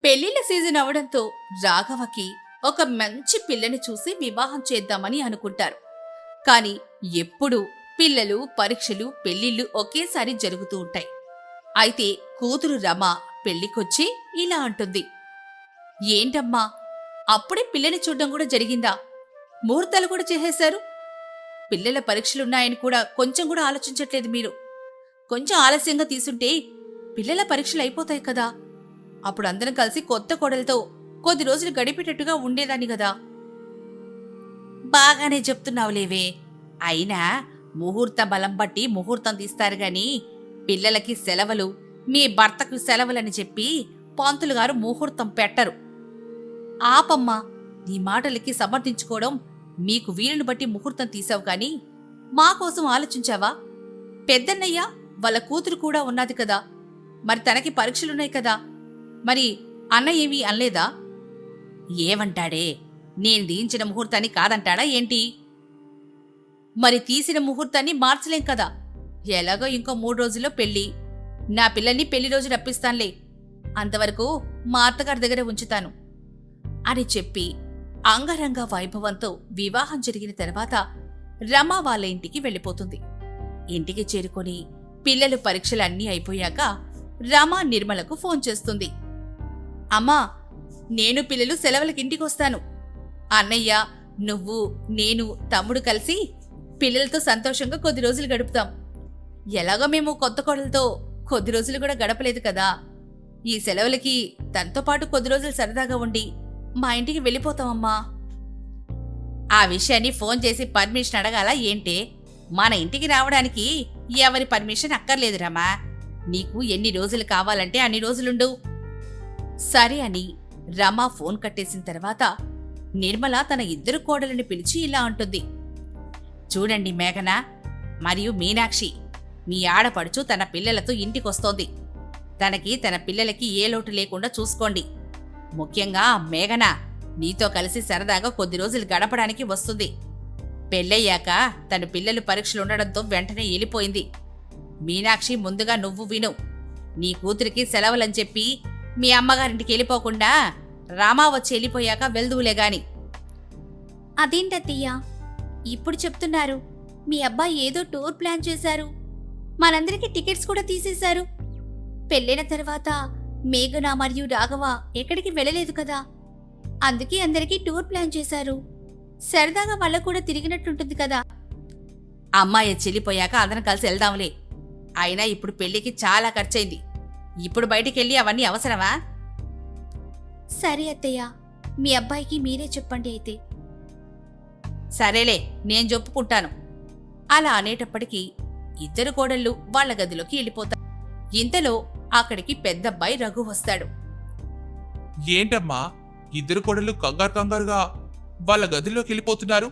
పెళ్లిళ్ల season అవడంతో రాఘవకి ఒక మంచి పిల్లని చూసి వివాహం చేద్దామని అనుకుంటారు. కాని ఎప్పుడూ పిల్లలు, పరీక్షలు, పెళ్లిళ్లు ఒకేసారి జరుగుతూ ఉంటాయి. అయితే కూతురు రమ పెళ్లికొచ్చి ఇలా అంటుంది. ఏంటమ్మా, అప్పుడే పిల్లని చూడ్డం కూడా జరిగిందా? ముహూర్తాలు కూడా చేసేశారు. పిల్లల పరీక్షలున్నాయని కూడా కొంచెం కూడా ఆలోచించట్లేదు మీరు. కొంచెం ఆలస్యంగా తీసుంటే పిల్లల పరీక్షలు అయిపోతాయి కదా. అప్పుడు అందరం కలిసి కొత్త కోడలతో కొద్ది రోజులు గడిపేటట్టుగా ఉండేదాన్ని కదా. బాగానే చెప్తున్నావులేవే. అయినా ముహూర్త బలం బట్టి ముహూర్తం తీస్తారు గాని పిల్లలకి సెలవులు, మీ భర్తకు సెలవులని చెప్పి పంతులు గారు ముహూర్తం పెట్టరు. ఆపమ్మా, నీ మాటలకి సమర్థించుకోవడం. మీకు వీలుని బట్టి ముహూర్తం తీసావు కాని మా కోసం ఆలోచించావా? పెద్దన్నయ్య వాళ్ళ కూతురు కూడా ఉన్నది కదా, మరి తనకి పరీక్షలున్నాయి కదా. మరి అన్న ఏమీ అనలేదా? ఏమంటాడే, నేను దీంచిన ముహూర్తాన్ని కాదంటాడా ఏంటి? మరి తీసిన ముహూర్తాన్ని మార్చలేం కదా. ఎలాగో ఇంకో 3 రోజుల్లో పెళ్లి. నా పిల్లల్ని పెళ్లి రోజు రప్పిస్తానులే. అంతవరకు మా అత్తగారి దగ్గరే ఉంచుతాను అని చెప్పి అంగరంగ వైభవంతో వివాహం జరిగిన తర్వాత రమ వాళ్ళ ఇంటికి వెళ్ళిపోతుంది. ఇంటికి చేరుకొని పిల్లలు పరీక్షలన్నీ అయిపోయాక రమ నిర్మలకు ఫోన్ చేస్తుంది. అమ్మా, నేను పిల్లలు సెలవులకి ఇంటికొస్తాను. అన్నయ్య, నువ్వు, నేను, తమ్ముడు కలిసి పిల్లలతో సంతోషంగా కొద్ది రోజులు గడుపుతాం. ఎలాగో మేము కొత్త కోడలతో కొద్ది రోజులు కూడా గడపలేదు కదా. ఈ సెలవులకి తనతో పాటు కొద్ది రోజులు సరదాగా ఉండి మా ఇంటికి వెళ్ళిపోతామమ్మా. ఆ విషయాన్ని ఫోన్ చేసి పర్మిషన్ అడగాల ఏంటే? మన ఇంటికి రావడానికి ఎవరి పర్మిషన్ అక్కర్లేదు రమా. నీకు ఎన్ని రోజులు కావాలంటే అన్ని రోజులుండు. సరే అని రమ ఫోన్ కట్టేసిన తర్వాత నిర్మల తన 2 కోడలని పిలిచి ఇలా అంటుంది. చూడండి మేఘన మరియు మీనాక్షి, మీ ఆడపడుచు తన పిల్లలతో ఇంటికొస్తోంది. తనకి తన పిల్లలకి ఏ లోటు లేకుండా చూసుకోండి. ముఖ్యంగా మేఘన నీతో కలిసి సరదాగా కొద్ది రోజులు గడపడానికి వస్తుంది. పెళ్ళయ్యాక తన పిల్లలు పరీక్షలుండడంతో వెంటనే వెళ్ళిపోయింది. మీనాక్షి, ముందుగా నువ్వు విను. నీ కూతురికి సెలవులని చెప్పి మీ అమ్మగారింటికి వెళ్ళిపోకుండా రామా వచ్చి వెళ్ళిపోయాక వెళ్దువులేగాని. అదేంటత్తయ్యా ఇప్పుడు చెప్తున్నారు? మీ అబ్బాయి ఏదో టూర్ ప్లాన్ చేశారు, మనందరికీ టికెట్స్ కూడా తీసేశారు. పెళ్ళైన తర్వాత మేఘన మరియు రాఘవ ఎక్కడికి వెళ్ళలేదు కదా, అందుకే అందరికీ టూర్ ప్లాన్ చేశారు. సరదాగా వాళ్ళకు కూడా తిరిగినట్టుంటుంది కదా. అమ్మాయి చెల్లిపోయాక అందరం కలిసి వెళ్దాంలే. అయినా ఇప్పుడు పెళ్లికి చాలా ఖర్చయింది. ఇప్పుడు బయటికెళ్ళి అవన్నీ అవసరమా? సరే అత్తయ్య, మీ అబ్బాయికి మీరే చెప్పండి అయితే. సరేలే, నేను చెప్పుకుంటాను. అలా అనేటప్పటికీ 2 కోడళ్ళు వాళ్ల గదిలోకి వెళ్ళిపోతారు. ఇంతలో అక్కడికి పెద్దబ్బాయి రఘు వస్తాడు. ఏంటమ్మా, 2 కోడళ్ళు కంగారుగా వాళ్ళ గదిలోకి వెళ్ళిపోతున్నారు?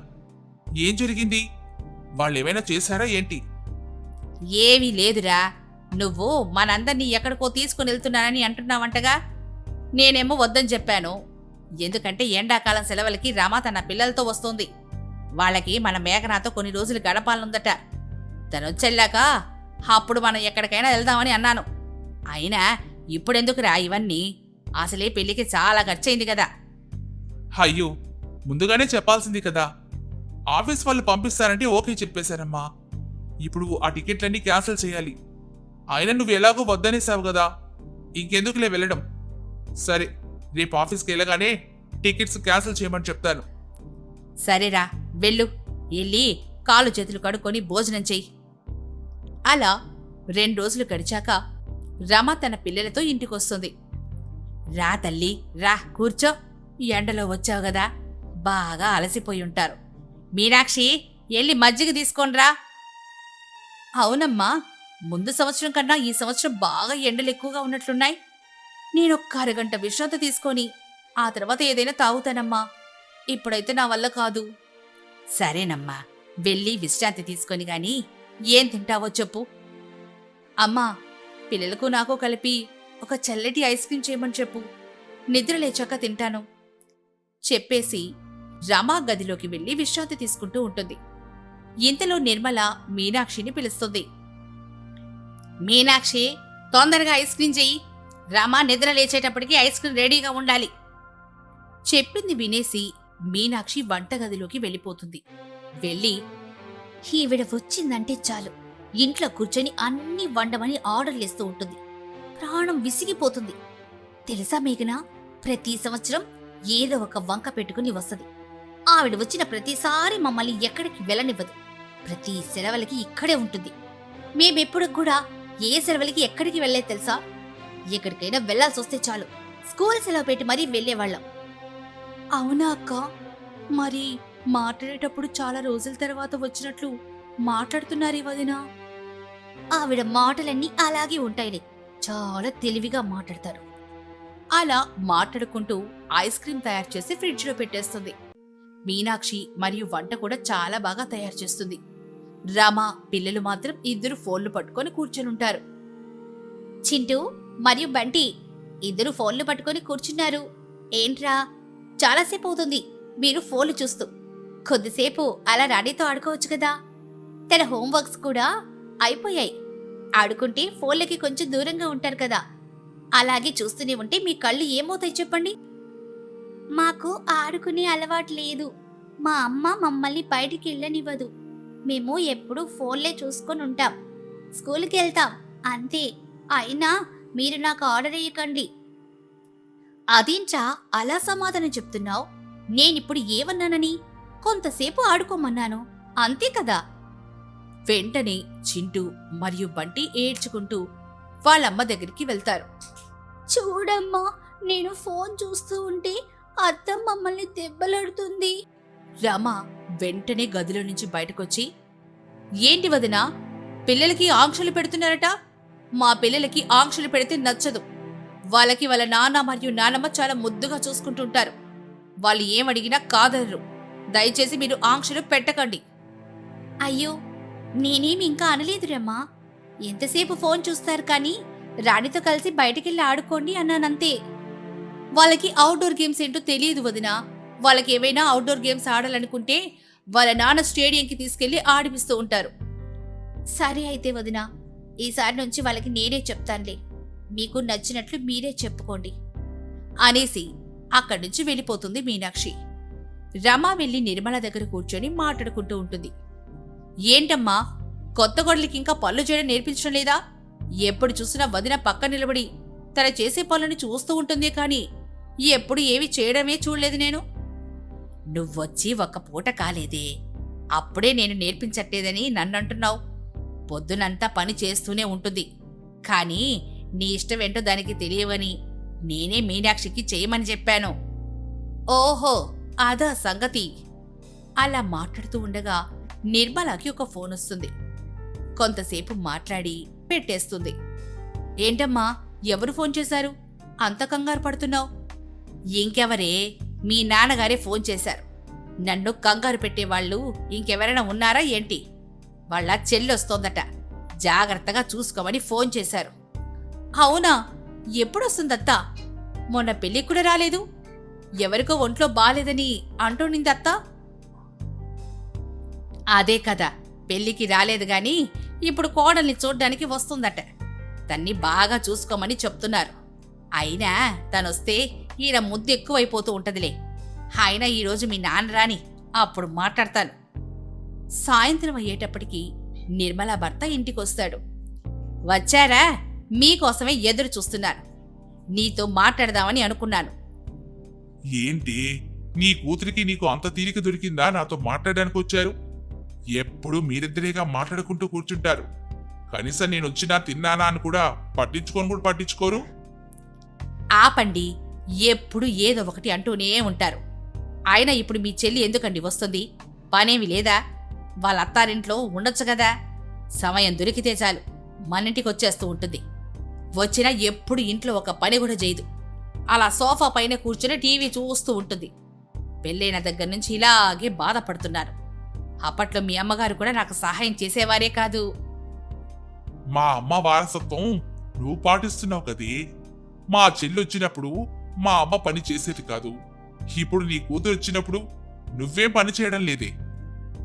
ఏం జరిగింది? వాళ్ళేమైనా చేశారా ఏంటి? ఏమీ లేదురా. నువ్వు మనందర్నీ ఎక్కడికో తీసుకుని వెళ్తున్నానని అంటున్నావంటగా. నేనేమో వద్దని చెప్పాను. ఎందుకంటే ఎండాకాలం సెలవులకి రమ తన పిల్లలతో వస్తోంది. వాళ్ళకి మన మేఘనాతో కొన్ని రోజులు గడపాలనుందట. తనొచ్చెళ్ళాక అప్పుడు మనం ఎక్కడికైనా వెళ్దామని అన్నాను. అయినా ఇప్పుడెందుకురా ఇవన్నీ? అసలే పెళ్లికి చాలా ఖర్చయింది కదా. అయ్యో, ముందుగానే చెప్పాల్సింది కదా. ఆఫీస్ వాళ్ళు పంపిస్తారంటే ఓకే చెప్పేశారమ్మా. ఇప్పుడు ఆ టికెట్లన్నీ క్యాన్సిల్ చేయాలి. అయినా నువ్వు ఎలాగో వద్దనేసావు కదా, ఇంకెందుకులే వెళ్ళడం. సరే, రేపు ఆఫీస్కి వెళ్ళగానే టికెట్స్ క్యాన్సిల్ చేయమని చెప్తాను. సరేరా, వెళ్ళు. వెళ్ళి కాలు చేతులు కడుక్కొని భోజనం చెయ్యి. అలా 2 రోజులు గడిచాక రమ తన పిల్లలతో ఇంటికొస్తుంది. రా తల్లి, రా కూర్చో. ఎండలో వచ్చావు గదా, బాగా అలసిపోయి ఉంటారు. మీనాక్షి, వెళ్ళి మజ్జిగ తీసుకోనరా. అవునమ్మా, ముందు సంవత్సరం కన్నా ఈ సంవత్సరం బాగా ఎండలు ఎక్కువగా ఉన్నట్లున్నాయి. నేనొక్క అరగంట విశ్రాంతి తీసుకొని ఆ తర్వాత ఏదైనా తాగుతానమ్మా. ఇప్పుడైతే నా వల్ల కాదు. సరేనమ్మా, వెళ్ళి విశ్రాంతి తీసుకొని గాని ఏం తింటావో చెప్పు. అమ్మా, పిల్లలకు నాకు కలిపి ఒక చల్లటి ఐస్ క్రీం చేయమని చెప్పు. నిద్ర లేచాక తింటాను చెప్పేసి రమా గదిలోకి వెళ్లి విశ్రాంతి తీసుకుంటూ ఉంటుంది. ఇంతలో నిర్మల మీనాక్షిని పిలుస్తుంది. మీనాక్షి, తొందరగా ఐస్ క్రీం చెయ్యి. రమ నిద్ర లేచేటప్పటికి ఐస్ క్రీమ్ రెడీగా ఉండాలి. చెప్పింది వినేసి మీనాక్షి వంటగదిలోకి వెళ్ళిపోతుంది. వెళ్ళి ఈవిడ వచ్చిందంటే చాలు ఇంట్లో కూర్చొని అన్ని వండమని ఆర్డర్లేస్తూ ఉంటుంది. ప్రాణం విసిగిపోతుంది. తెలుసా మేఘనా, ప్రతి సంవత్సరం ఏదో ఒక వంక పెట్టుకుని వస్తది. ఆవిడ వచ్చిన ప్రతిసారి మమ్మల్ని ఎక్కడికి వెళ్ళనివ్వదు. ప్రతి సెలవులకి ఇక్కడే ఉంటుంది. మేమెప్పుడు కూడా ఏ సెలవులకి ఎక్కడికి వెళ్ళేది తెలుసా? ఎక్కడికైనా వెళ్లాల్సి వస్తే చాలు స్కూల్ సెలవు పెట్టి మరీ వెళ్ళేవాళ్ళం. అవునా అక్క? మరి మాట్లాడేటప్పుడు చాలా రోజుల తర్వాత వచ్చినట్లు మాట్లాడుతున్నారే వదినా? ఆవిడ మాటలన్నీ అలాగే ఉంటాయిలే, చాలా తెలివిగా మాట్లాడతారు. అలా మాట్లాడుకుంటూ ఐస్ క్రీమ్ తయారు చేసి ఫ్రిడ్జ్లో పెట్టేస్తుంది. మీనాక్షి మరియు వంట కూడా చాలా బాగా తయారు చేస్తుంది. రమ పిల్లలు మాత్రం ఇద్దరు ఫోన్లు పట్టుకొని కూర్చొనుంటారు. చింటూ మరియు బంటి ఇద్దరు ఫోన్లు పట్టుకొని కూర్చున్నారు. ఏంట్రా, చాలాసేపు అవుతుంది మీరు ఫోన్లు చూస్తూ. కొద్దిసేపు అలా రాణితో ఆడుకోవచ్చు కదా. తన హోంవర్క్స్ కూడా అయిపోయాయి. ఆడుకుంటే ఫోన్లకి కొంచెం దూరంగా ఉంటారు కదా. అలాగే చూస్తూనే ఉంటే మీ కళ్ళు ఏమవుతాయి చెప్పండి. మాకు ఆడుకునే అలవాటు లేదు. మా అమ్మ మమ్మల్ని బయటికి వెళ్ళనివ్వదు. మేము ఎప్పుడూ ఫోన్లే చూసుకొని ఉంటాం. స్కూల్కి వెళ్తాం అంతే. అయినా మీరు నాకు ఆర్డర్ వేయకండి. అదేంట్రా అలా సమాధానం చెప్తున్నావు? నేనిప్పుడు ఏమన్నానని? కొంతసేపు ఆడుకోమన్నాను అంతే కదా. వెంటనే చింటూ మరియు బంటి ఏడ్చుకుంటూ వాళ్ళమ్మ దగ్గరికి వెళ్తారు. చూడమ్మా, నేను ఫోన్ చూస్తూ ఉంటే అత్త మమ్మల్ని దెబ్బలాడుతుంది. రమ వెంటనే గదిలో నుంచి బయటకొచ్చి, ఏంటి వదినా, పిల్లలకి ఆంక్షలు పెడుతున్నారట? మా పిల్లలకి ఆంక్షలు పెడితే నచ్చదు. వాళ్ళకి వాళ్ళ నాన్న మరియు నానమ్మ చాలా ముద్దుగా చూసుకుంటుంటారు. వాళ్ళు ఏమడిగినా కాదనరు. దయచేసి మీరు ఆంక్షలు పెట్టకండి. అయ్యో, నేనేమి ఇంకా అనలేదురమ్మా. ఎంతసేపు ఫోన్ చూస్తారు కానీ రాణితో కలిసి బయటికెళ్ళి ఆడుకోండి అన్నానంతే. వాళ్ళకి అవుట్డోర్ గేమ్స్ ఏంటో తెలియదు వదినా. వాళ్ళకి ఏవైనా అవుట్డోర్ గేమ్స్ ఆడాలనుకుంటే వాళ్ళ నాన్న స్టేడియంకి తీసుకెళ్లి ఆడిపిస్తూ ఉంటారు. సరే అయితే వదినా, ఈసారి నుంచి వాళ్ళకి నేనే చెప్తానులే. మీకు నచ్చినట్లు మీరే చెప్పుకోండి అనేసి అక్కడి నుంచి వెళ్ళిపోతుంది మీనాక్షి. రమ వెళ్ళి నిర్మల దగ్గర కూర్చొని మాట్లాడుకుంటూ ఉంటుంది. ఏంటమ్మా, కొత్త గొడవలకి ఇంకా పనులు చేయడం నేర్పించడం లేదా? ఎప్పుడు చూసినా వదిన పక్క నిలబడి తన చేసే పనులను చూస్తూ ఉంటుంది కానీ ఎప్పుడు ఏవి చేయడమే చూడలేదు నేను. నువ్వొచ్చి ఒక్క పూట కాలేదే, అప్పుడే నేను నేర్పించట్లేదని నన్నంటున్నావు. పొద్దునంతా పని చేస్తూనే ఉంటుంది కానీ నీ ఇష్టమేంటో దానికి తెలియవని నేనే మీనాక్షికి చేయమని చెప్పాను. ఓహో, అదా సంగతి. అలా మాట్లాడుతూ ఉండగా నిర్మలకి ఒక ఫోన్ వస్తుంది. కొంతసేపు మాట్లాడి పెట్టేస్తుంది. ఏంటమ్మా, ఎవరు ఫోన్ చేశారు? అంత కంగారు పడుతున్నావు? ఇంకెవరే, మీ నాన్నగారే ఫోన్ చేశారు. నన్ను కంగారు పెట్టేవాళ్ళు ఇంకెవరైనా ఉన్నారా ఏంటి? వాళ్ళ చెల్లొస్తోందట, జాగ్రత్తగా చూసుకోమని ఫోన్ చేశారు. అవునా, ఎప్పుడొస్తుందత్తా? మొన్న పెళ్ళికి కూడా రాలేదు. ఎవరికో ఒంట్లో బాలేదని అంటూనిందత్తా. అదే కదా, పెళ్లికి రాలేదు గాని ఇప్పుడు కోడల్ని చూడ్డానికి వస్తుందట. తన్ని బాగా చూసుకోమని చెప్తున్నారు. అయినా తనొస్తే ఈయన ముద్దు ఎక్కువైపోతూ ఉంటదిలే. అయినా ఈరోజు మీ నాన్న రాని, అప్పుడు మాట్లాడతాను. సాయంత్రం అయ్యేటప్పటికి నిర్మల భర్త ఇంటికొస్తాడు. వచ్చారా? మీకోసమే ఎదురు చూస్తున్నాను. నీతో మాట్లాడదామని అనుకున్నాను. ఏంటి, నీ కూతురికి నీకు అంత తీరిక దొరికిందా నాతో మాట్లాడడానికి వచ్చారు? ఎప్పుడు మీరిద్దరేగా మాట్లాడుకుంటూ కూర్చుంటారు. కనీసం నేను వచ్చినా తిన్నానా అని కూడా పట్టించుకోరు. ఆపండి, ఎప్పుడు ఏదో ఒకటి అంటూనే ఉంటారు. ఆయన ఇప్పుడు మీ చెల్లి ఎందుకండి వస్తుంది? పనేమి లేదా? వాళ్ళ అత్తారింట్లో ఉండొచ్చు కదా. సమయం దొరికితే చాలు మనింటికి వచ్చేస్తూ ఉంటుంది. వచ్చినా ఎప్పుడు ఇంట్లో ఒక పని కూడా చేయదు. అలా సోఫా పైన కూర్చుని టీవీ చూస్తూ ఉంటుంది. పెళ్ళైన దగ్గర నుంచి ఇలాగే బాధపడుతున్నారు. అప్పట్లో మీ అమ్మగారు కూడా నాకు సహాయం చేసేవారే కాదు. మా అమ్మ వారసత్వం నువ్వు పాటిస్తున్నావు కదే. మా చెల్లి వచ్చినప్పుడు మా అమ్మ పని చేసేది కాదు. ఇప్పుడు నీ కూతురు వచ్చినప్పుడు నువ్వేం పని చేయడం లేదే.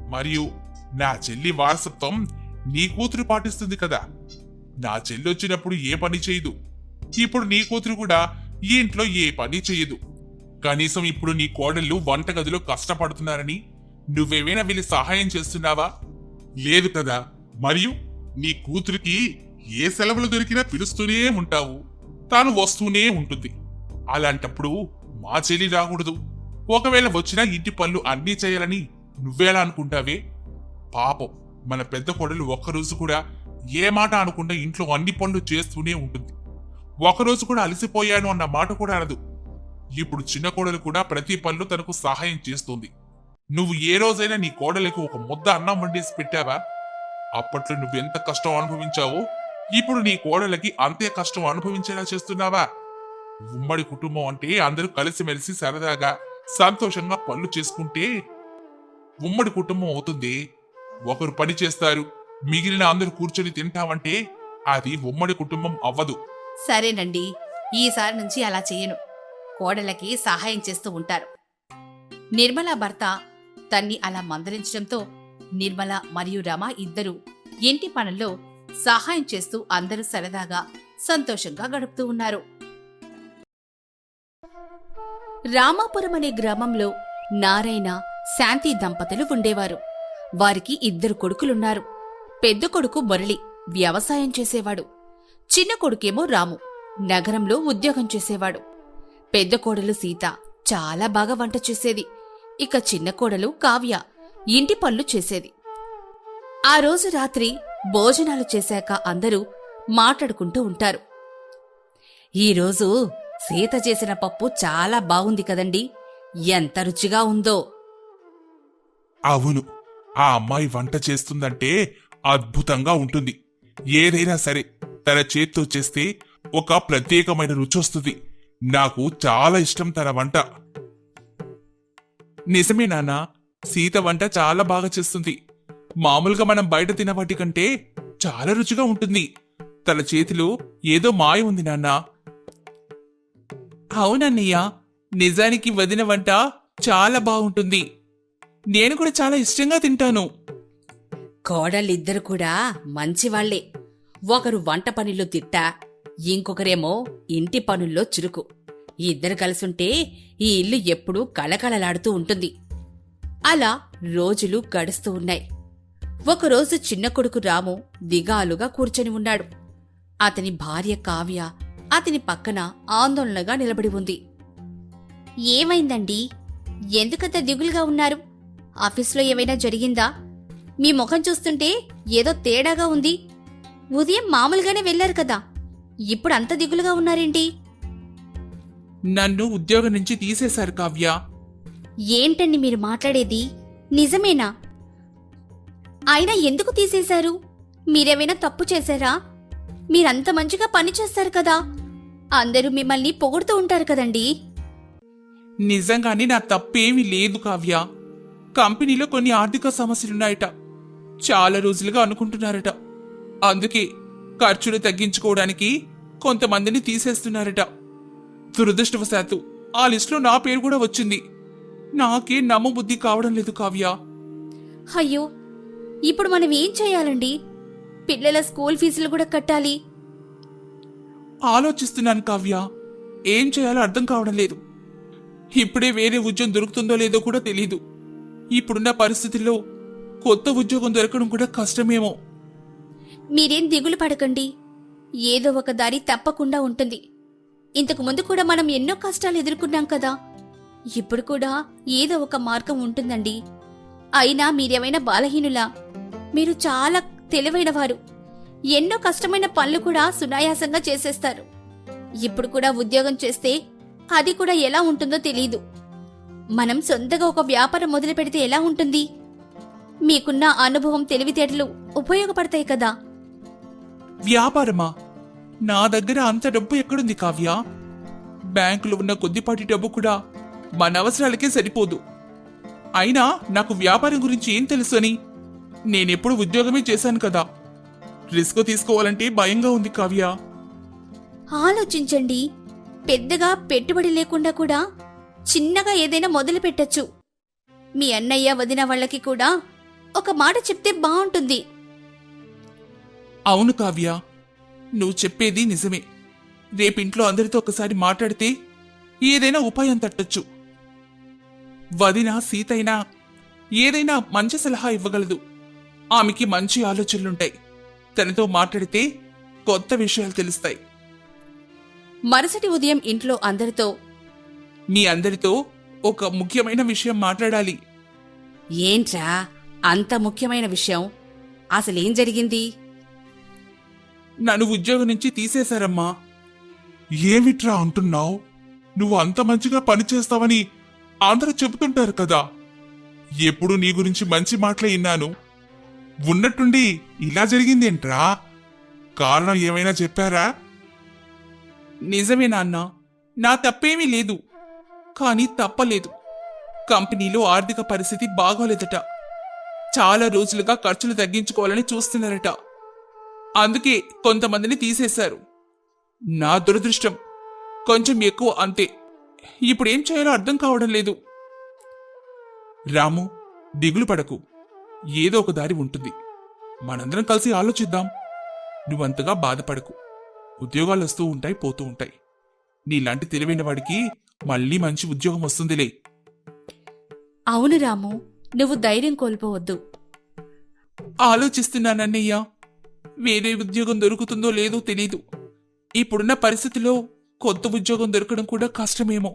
మరియు నా చెల్లి వారసత్వం నీ కూతురు పాటిస్తుంది కదా. నా చెల్లి వచ్చినప్పుడు ఏ పని చేయదు. ఇప్పుడు నీ కూతురు కూడా ఈ ఇంట్లో ఏ పని చెయ్యదు. కనీసం ఇప్పుడు నీ కోడళ్ళు వంటగదిలో కష్టపడుతున్నారని నువ్వేమైనా వీళ్ళు సహాయం చేస్తున్నావా? లేదు కదా. మరియు నీ కూతురికి ఏ సెలవులు దొరికినా పిలుస్తూనే ఉంటావు, తాను వస్తూనే ఉంటుంది. అలాంటప్పుడు మా చెల్లి రాకూడదు, ఒకవేళ వచ్చినా ఇంటి పనులు అన్నీ చేయాలని నువ్వేలా అనుకుంటావే? పాపం మన పెద్ద కోడలు ఒక్కరోజు కూడా ఏ మాట అనకుండా ఇంట్లో అన్ని పనులు చేస్తూనే ఉంటుంది. ఒకరోజు కూడా అలసిపోయాను అన్న మాట కూడా అనదు. ఇప్పుడు చిన్న కోడలు కూడా ప్రతి పనిలో తనకు సహాయం చేస్తుంది. నువ్వు ఏ రోజైనా నీ కోడలికి ఒక ముద్ద అన్నం వండేసి పెట్టావా? అప్పట్లో నువ్వెంత కష్టం అనుభవించావో ఇప్పుడు నీ కోడలకి అంతే కష్టం అనుభవించేలా చేస్తున్నావా? ఉమ్మడి కుటుంబం అంటే అందరూ కలిసిమెలిసి సరదాగా సంతోషంగా పనులు చేసుకుంటే ఉమ్మడి కుటుంబం అవుతుంది. ఒకరు పని చేస్తారు, మిగిలిన అందరూ కూర్చొని తింటామంటే అది ఉమ్మడి కుటుంబం అవ్వదు. సరేనండి, ఈసారి నుంచి అలా చెయ్యను. కోడలకి సహాయం చేస్తూ ఉంటారు. నిర్మల భర్త తన్ని అలా మందలించడంతో నిర్మల మరియు రమ ఇద్దరూ ఇంటి పనుల్లో సహాయం చేస్తూ అందరూ సరదాగా సంతోషంగా గడుపుతూ ఉన్నారు. రామాపురం అనే గ్రామంలో నారాయణ, శాంతి దంపతులు ఉండేవారు. వారికి 2 కొడుకులున్నారు. పెద్ద కొడుకు మురళి వ్యవసాయం చేసేవాడు. చిన్న కొడుకేమో రాము నగరంలో ఉద్యోగం చేసేవాడు. పెద్ద కోడలు సీత చాలా బాగా వంట చేసేది. ఇక చిన్న కోడలు కావ్య ఇంటి పనులు చేసేది. ఆ రోజు రాత్రి భోజనాలు చేశాక అందరూ మాట్లాడుకుంటూ ఉంటారు. ఈరోజు సీత చేసిన పప్పు చాలా బాగుంది కదండి, ఎంత రుచిగా ఉందో. అవును, ఆ అమ్మాయి వంట చేస్తుందంటే అద్భుతంగా ఉంటుంది. ఏదైనా సరే తన చేత్తో చేస్తే ఒక ప్రత్యేకమైన రుచి వస్తుంది. నాకు చాలా ఇష్టం తన వంట. నిజమే నాన్నా, సీత వంట చాలా బాగా చేస్తుంది. మామూలుగా మనం బయట తిన వాటి కంటే చాలా రుచిగా ఉంటుంది. తన చేతిలో ఏదో మాయ ఉంది నాన్నా. అవునన్నయ్య, నిజానికి వదిన వంట చాలా బాగుంటుంది. నేను కూడా చాలా ఇష్టంగా తింటాను. కోడళ్ళిద్దరు కూడా మంచివాళ్లే. ఒకరు వంట పనిలో తిట్ట, ఇంకొకరేమో ఇంటి పనుల్లో చురుకు. ఇద్దరు కలిసుంటే ఈ ఇల్లు ఎప్పుడూ కళకళలాడుతూ ఉంటుంది. అలా రోజులు గడుస్తూ ఉన్నాయి. ఒకరోజు చిన్న కొడుకు రాము దిగాలుగా కూర్చొని ఉన్నాడు. అతని భార్య కావ్య అతని పక్కన ఆందోళనగా నిలబడి ఉంది. ఏమైందండి? ఎందుకంత దిగులుగా ఉన్నారు? ఆఫీస్లో ఏమైనా జరిగిందా? మీ ముఖం చూస్తుంటే ఏదో తేడాగా ఉంది. ఉదయం మామూలుగానే వెళ్లారు కదా, ఇప్పుడు అంత దిగులుగా ఉన్నారేంటి? నన్ను ఉద్యోగం నుంచి తీసేశారు కావ్య. ఏంటండి మీరు మాట్లాడేది? నిజమేనా? అయినా ఎందుకు తీసేశారు? మీరేమైనా తప్పు చేశారా? మీరంత మంచిగా పని చేస్తారు కదా, అందరూ మిమ్మల్ని పొగుడుతూ ఉంటారు కదండి. నిజంగానే నా తప్పేమీ లేదు కావ్య. కంపెనీలో కొన్ని ఆర్థిక సమస్యలున్నాయట. చాలా రోజులుగా అనుకుంటున్నారట. అందుకే ఖర్చులు తగ్గించుకోవడానికి కొంతమందిని తీసేస్తున్నారట. దురదృష్టవశాత్తు ఆ లిస్టులో నా పేరు కూడా వచ్చింది. నాకే నమ్మబుద్ధి కావడం లేదు కావ్య. అయ్యో, ఇప్పుడు మనం ఏం చేయాలండి? పిల్లల స్కూల్ ఫీజులు కూడా కట్టాలి. ఆలోచిస్తున్నాను కావ్య, ఏం చేయాలో అర్థం కావడం లేదు. ఇప్పుడే వేరే ఉద్యోగం దొరుకుతుందో లేదో కూడా తెలీదు. ఇప్పుడున్న పరిస్థితుల్లో కొత్త ఉద్యోగం దొరకడం కూడా కష్టమేమో. మీరేం దిగులు పడకండి, ఏదో ఒక దారి తప్పకుండా ఉంటుంది. ఇంతకు ముందు కూడా మనం ఎన్నో కష్టాలు ఎదుర్కొన్నాం కదా, ఇప్పుడు కూడా ఏదో ఒక మార్గం ఉంటుందండి. అయినా మీరేమైనా బలహీనులా? మీరు చాలా తెలివైనవారు. ఎన్నో కష్టమైన పనులు కూడా సునాయాసంగా చేసేస్తారు. ఇప్పుడు కూడా ఉద్యోగం చేస్తే అది కూడా ఎలా ఉంటుందో తెలీదు. మనం సొంతగా ఒక వ్యాపారం మొదలు పెడితే ఎలా ఉంటుంది? మీకున్న అనుభవం, తెలివితేటలు ఉపయోగపడతాయి కదా. వ్యాపారమా? నా దగ్గర అంత డబ్బు ఎక్కడుంది కావ్య? బ్యాంకులో ఉన్న కొద్దిపాటి డబ్బు కూడా మన అవసరాలకే సరిపోదు. అయినా నాకు వ్యాపారం గురించి ఏం తెలుసు అని? నేనెప్పుడు ఉద్యోగమే చేశాను కదా. రిస్క్ తీసుకోవాలంటే భయంగా ఉంది కావ్య. ఆలోచించండి. పెద్దగా పెట్టుబడి లేకుండా కూడా చిన్నగా ఏదైనా మొదలు పెట్టచ్చు. మీ అన్నయ్య, వదిన వాళ్ళకి కూడా ఒక మాట చెప్తే బాగుంటుంది. అవును కావ్య, నువ్వు చెప్పేది నిజమే. రేపింట్లో అందరితో ఒకసారి మాట్లాడితే ఏదైనా ఉపాయం తట్టొచ్చు. వదిన సీతైనా ఏదైనా మంచి సలహా ఇవ్వగలదు. ఆమెకి మంచి ఆలోచనలుంటాయి. తనతో మాట్లాడితే కొత్త విషయాలు తెలుస్తాయి. మరుసటి ఉదయం ఇంట్లో అందరితో, మీ అందరితో ఒక ముఖ్యమైన విషయం మాట్లాడాలి. ఏంట్రా అంత ముఖ్యమైన విషయం? అసలేం జరిగింది? నన్ను ఉద్యోగం నుంచి తీసేశారమ్మా. ఏమిట్రా అంటున్నావు? నువ్వు అంత మంచిగా పనిచేస్తావని అందరూ చెబుతుంటారు కదా. ఎప్పుడు నీ గురించి మంచి మాటలే విన్నాను. ఉన్నట్టుండి ఇలా జరిగిందేంట్రా? కారణం ఏమైనా చెప్పారా? నిజమే నాన్న, నా తప్పేమీ లేదు. కానీ తప్పలేదు. కంపెనీలో ఆర్థిక పరిస్థితి బాగోలేదట. చాలా రోజులుగా ఖర్చులు తగ్గించుకోవాలని చూస్తున్నారట. అందుకే కొంతమందిని తీసేశారు. నా దురదృష్టం కొంచెం ఎక్కువ అంతే. ఇప్పుడేం చేయాలో అర్థం కావడం లేదు. రాము, దిగులు పడకు. ఏదో ఒక దారి ఉంటుంది. మనందరం కలిసి ఆలోచిద్దాం. నువ్వంతగా బాధపడకు. ఉద్యోగాలు వస్తూ ఉంటాయి, పోతూ ఉంటాయి. నీలాంటి తెలివైన వాడికి మళ్ళీ మంచి ఉద్యోగం వస్తుందిలే. అవును రాము, నువ్వు ధైర్యం కోల్పోవద్దు. ఆలోచిస్తున్నానన్నయ్యా. వేరే ఉద్యోగం దొరుకుతుందో లేదో తెలీదు. ఇప్పుడున్న పరిస్థితిలో కొత్త ఉద్యోగం దొరకడం కూడా కష్టమేమో.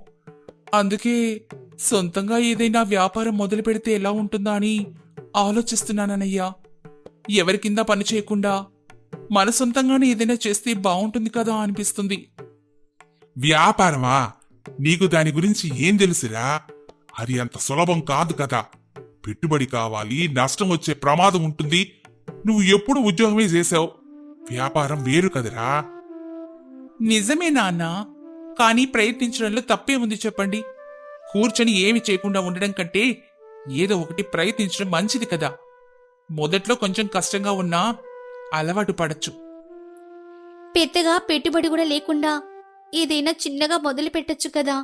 అందుకే సొంతంగా ఏదైనా వ్యాపారం మొదలు పెడితే ఎలా ఉంటుందా అని ఆలోచిస్తున్నానన్నయ్యా. ఎవరి కింద పని చేయకుండా మన సొంతంగానే ఏదైనా చేస్తే బాగుంటుంది కదా అనిపిస్తుంది. వ్యాపారమా? నీకు దాని గురించి ఏం తెలుసురా? అది అంత సులభం కాదు కదా. పెట్టుబడి కావాలి, నష్టం వచ్చే ప్రమాదం ఉంటుంది. నువ్వు ఎప్పుడు ఉద్యోగమే చేసావు. వ్యాపారం వేరు కదరా. నిజమే నాన్న, కానీ ప్రయత్నించడంలో తప్పే ఉంది చెప్పండి. కూర్చొని ఏమి చేయకుండా ఉండడం కంటే ఏదో ఒకటి ప్రయత్నించడం మంచిది కదా. మొదట్లో కొంచెం కష్టంగా ఉన్నా అలవాటు పడచ్చు. పెద్దగా పెట్టుబడి కూడా లేకుండా ఏదైనా చిన్నగా మొదలు పెట్టొచ్చు కదా.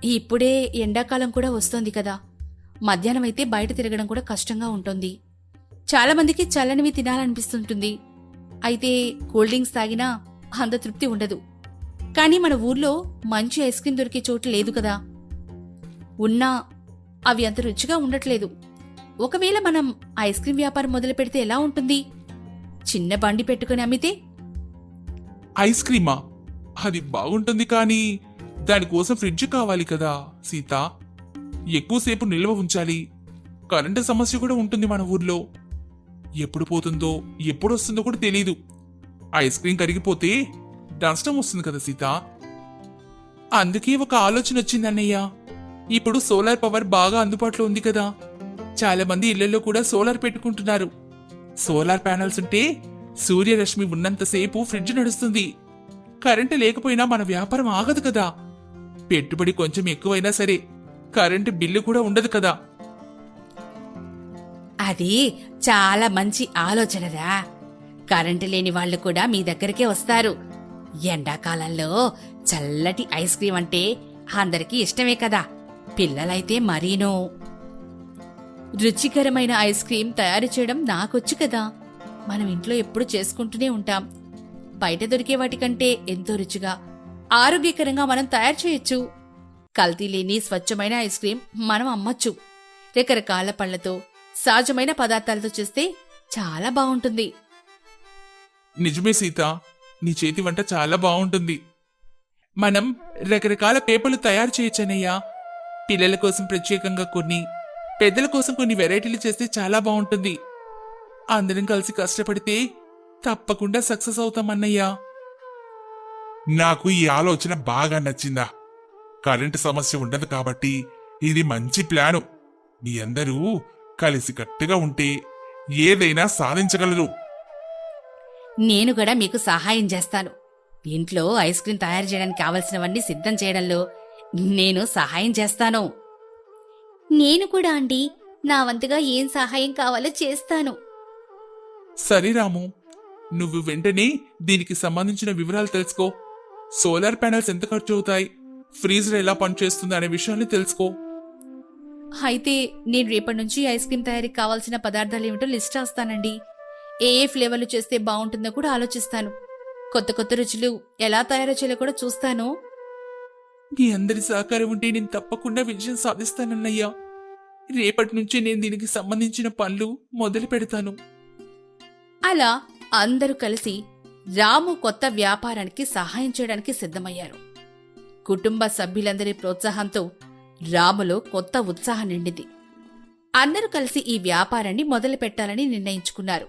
ఇప్పుడే ఎండాకాలం కూడా వస్తోంది కదా. మధ్యాహ్నం అయితే బయట తిరగడం కూడా కష్టంగా ఉంటుంది. చాలా మందికి చల్లనివి తినాలనిపిస్తుంటుంది. అయితే కూల్ డ్రింక్స్ తాగినా అంత తృప్తి ఉండదు. కానీ మన ఊర్లో మంచి ఐస్ క్రీం దొరికే చోటు లేదు కదా. ఉన్నా అవి అంత రుచిగా ఉండట్లేదు. ఒకవేళ మనం ఐస్ క్రీం వ్యాపారం మొదలు పెడితే ఎలా ఉంటుంది? చిన్న బండి పెట్టుకుని అమ్మితే? ఐస్ క్రీమా? అది బాగుంటుంది, కానీ దానికోసం ఫ్రిడ్జ్ కావాలి కదా సీత. ఎక్కువసేపు నిల్వ ఉంచాలి. కరెంటు సమస్య కూడా ఉంటుంది మన ఊర్లో. ఎప్పుడు పోతుందో ఎప్పుడు వస్తుందో కూడా తెలీదు. ఐస్ క్రీం కరిగిపోతే నష్టం వస్తుంది కదా సీత. అందుకే ఒక ఆలోచన వచ్చింది అన్నయ్య. ఇప్పుడు సోలార్ పవర్ బాగా అందుబాటులో ఉంది కదా. చాలా మంది ఇళ్లలో కూడా సోలార్ పెట్టుకుంటున్నారు. సోలార్ ప్యానెల్స్ ఉంటే సూర్యరశ్మి ఉన్నంతసేపు ఫ్రిడ్జ్ నడుస్తుంది. కరెంటు లేకపోయినా మన వ్యాపారం ఆగదు కదా. పెట్టుబడి కొంచెం ఎక్కువైనా సరే కరెంటు బిల్లు కూడా ఉండదు కదా. అది చాలా మంచి ఆలోచనరా. కరెంటు లేని వాళ్ళు కూడా మీ దగ్గరికే వస్తారు. ఎండాకాలంలో చల్లటి ఐస్ క్రీం అంటే అందరికీ ఇష్టమే కదా. పిల్లలైతే మరీనూ. రుచికరమైన ఐస్ క్రీం తయారు చేయడం నాకొచ్చు కదా. మనం ఇంట్లో ఎప్పుడు చేసుకుంటూనే ఉంటాం. బయట దొరికే వాటికంటే ఎంతో రుచిగా, ఆరోగ్యకరంగా మనం తయారు చేయొచ్చు. కల్తీ లేని స్వచ్ఛమైన ఐస్ క్రీం మనం అమ్మొచ్చు. రకరకాల పళ్లతో, సహజమైన పదార్థాలతో చేస్తే చాలా బాగుంటుంది. నిజమే సీత, నీ చేతి వంట చాలా బాగుంటుంది. మనం రకరకాల పేపర్లు తయారు చేయొచ్చనయ్యా. పిల్లల కోసం ప్రత్యేకంగా కొన్ని, పెద్దల కోసం కొన్ని వెరైటీలు చేస్తే చాలా బాగుంటుంది. అందరం కలిసి కష్టపడితే తప్పకుండా సక్సెస్ అవుతామన్నయ్యా. నాకు ఈ ఆలోచన బాగా నచ్చిందా. కరెంటు సమస్య ఉండదు కాబట్టి ఇది మంచి ప్లాను. మీ అందరూ కలిసికట్టుగా ఉంటే ఏదైనా సాధించగలరు. నేను కూడా మీకు సహాయం చేస్తాను. ఇంట్లో ఐస్ క్రీం తయారు చేయడానికి కావలసినవన్నీ సిద్ధం చేయడంలో నేను సహాయం చేస్తాను. నేను కూడా అండి, నా వంతుగా ఏం సహాయం కావాలో చేస్తాను. సరే రాము, నువ్వు వెంటనే దీనికి సంబంధించిన వివరాలు తెలుసుకో. సోలార్ ప్యానెల్స్ ఎంత ఖర్చు అవుతాయి, ఫ్రీజర్ ఎలా పనిచేస్తుంది అనే విషయాన్ని తెలుసుకో. అయితే నేను రేపటి నుంచి ఐస్ క్రీం తయారీకి కావాల్సిన పదార్థాలు ఏమిటో లిస్ట్ రాస్తానండి. ఏ ఏ ఫ్లేవర్లు చేస్తే బాగుంటుందో కూడా ఆలోచిస్తాను. కొత్త కొత్త రుచులు ఎలా తయారు చేయాలో కూడా చూస్తాను. మీ అందరి సహకారం ఉంటే నేను తప్పకుండా విజయం సాధిస్తానన్నయ్యా. రేపటి నుంచి నేను దీనికి సంబంధించిన పనులు మొదలు పెడతాను. అలా అందరూ కలిసి రాము కొత్త వ్యాపారానికి సహాయం చేయడానికి సిద్ధమయ్యారు. కుటుంబ సభ్యులందరి ప్రోత్సాహంతో రాములో కొత్త ఉత్సాహం నిండింది. అందరూ కలిసి ఈ వ్యాపారాన్ని మొదలు పెట్టాలని నిర్ణయించుకున్నారు.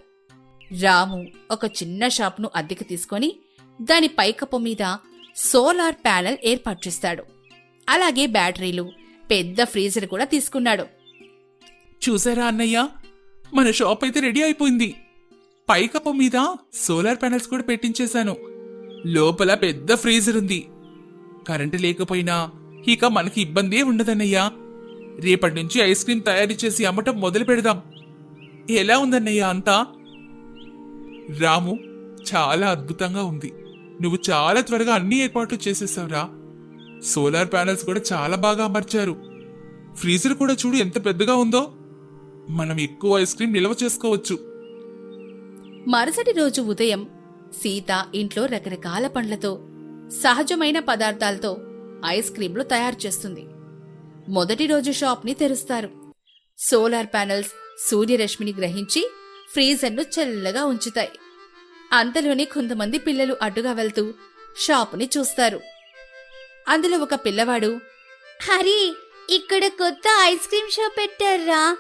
రాము ఒక చిన్న షాప్ను అద్దెకు తీసుకొని దాని పైకప్పు మీద సోలార్ ప్యానెల్ ఏర్పాటు చేస్తాడు. అలాగే బ్యాటరీలు, పెద్ద ఫ్రీజర్ కూడా తీసుకున్నాడు. చూసారా అన్నయ్య, మన షాప్ అయితే రెడీ అయిపోయింది. పైకప్పు మీద సోలార్ ప్యానెల్స్ కూడా పెట్టించేశాను. లోపల పెద్ద ఫ్రీజర్ ఉంది. కరెంటు లేకపోయినా ఇక మనకి ఇబ్బందే ఉండదన్నయ్యా. రేపటి నుంచి ఐస్ క్రీం తయారు చేసి అమ్మటం మొదలు పెడదాం. ఎలా ఉందన్నయ్య అంతా? రాము, చాలా అద్భుతంగా ఉంది. నువ్వు చాలా త్వరగా అన్ని ఏర్పాట్లు చేసేసావురా. సోలార్ ప్యానెల్స్ కూడా చాలా బాగా అమర్చారు. ఫ్రీజర్ కూడా చూడు ఎంత పెద్దగా ఉందో. మనం ఎక్కువ ఐస్ క్రీం నిల్వ చేసుకోవచ్చు. మరుసటి రోజు ఉదయం సీత ఇంట్లో రకరకాల పండ్లతో, సహజమైన పదార్థాలతో ఐస్ క్రీంలు తయారు చేస్తుంది. మొదటి రోజు షాప్ని తెరుస్తారు. సోలార్ ప్యానెల్స్ సూర్యరశ్మిని గ్రహించి ఫ్రీజర్ను చల్లగా ఉంచుతాయి. అంతలోనే కొంతమంది పిల్లలు అడ్డుగా వెళ్తూ షాపుని చూస్తారు. అందులో ఒక పిల్లవాడు, హరి, ఇక్కడ కొత్త ఐస్ క్రీం షాప్ పెట్టారా?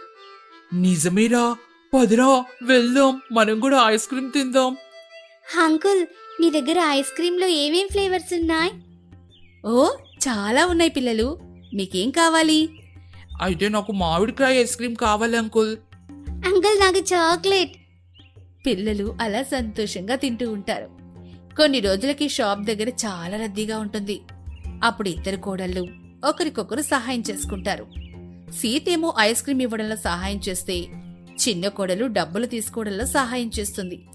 నిజమేరా, పదరా వెళ్దాం, మనం కూడా ఐస్ క్రీం తిందాం. అంకుల్, నీ దగ్గర ఐస్ క్రీంలో ఏమేం ఫ్లేవర్స్ ఉన్నాయి? ఓ, చాలా ఉన్నాయి పిల్లలు. మీకేం కావాలి? అయితే నాకు మామిడికాయ ఐస్ క్రీం కావాలి అంకుల్. అంకుల్, నాకు చాక్లెట్. పిల్లలు అలా సంతోషంగా తింటూ ఉంటారు. కొన్ని రోజులకి షాప్ దగ్గర చాలా రద్దీగా ఉంటుంది. అప్పుడు ఇద్దరు కోడళ్ళు ఒకరికొకరు సహాయం చేసుకుంటారు. సీతేమో ఐస్ క్రీం ఇవ్వడంలో సహాయం చేస్తే, చిన్న కోడలు డబ్బులు తీసుకోవడంలో సహాయం చేస్తుంది.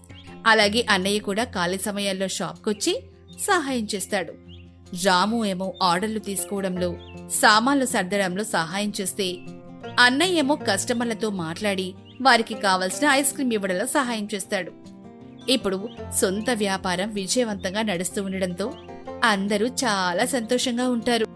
అలాగే అన్నయ్య కూడా ఖాళీ సమయాల్లో షాప్కొచ్చి సహాయం చేస్తాడు. రాము ఏమో ఆర్డర్లు తీసుకోవడంలో, సామాన్లు సర్దడంలో సహాయం చేస్తే, అన్నయ్య ఏమో కస్టమర్లతో మాట్లాడి వారికి కావలసిన ఐస్ క్రీం ఇవ్వడంలో సహాయం చేస్తాడు. ఇప్పుడు సొంత వ్యాపారం విజయవంతంగా నడుస్తూ ఉండడంతో అందరూ చాలా సంతోషంగా ఉంటారు.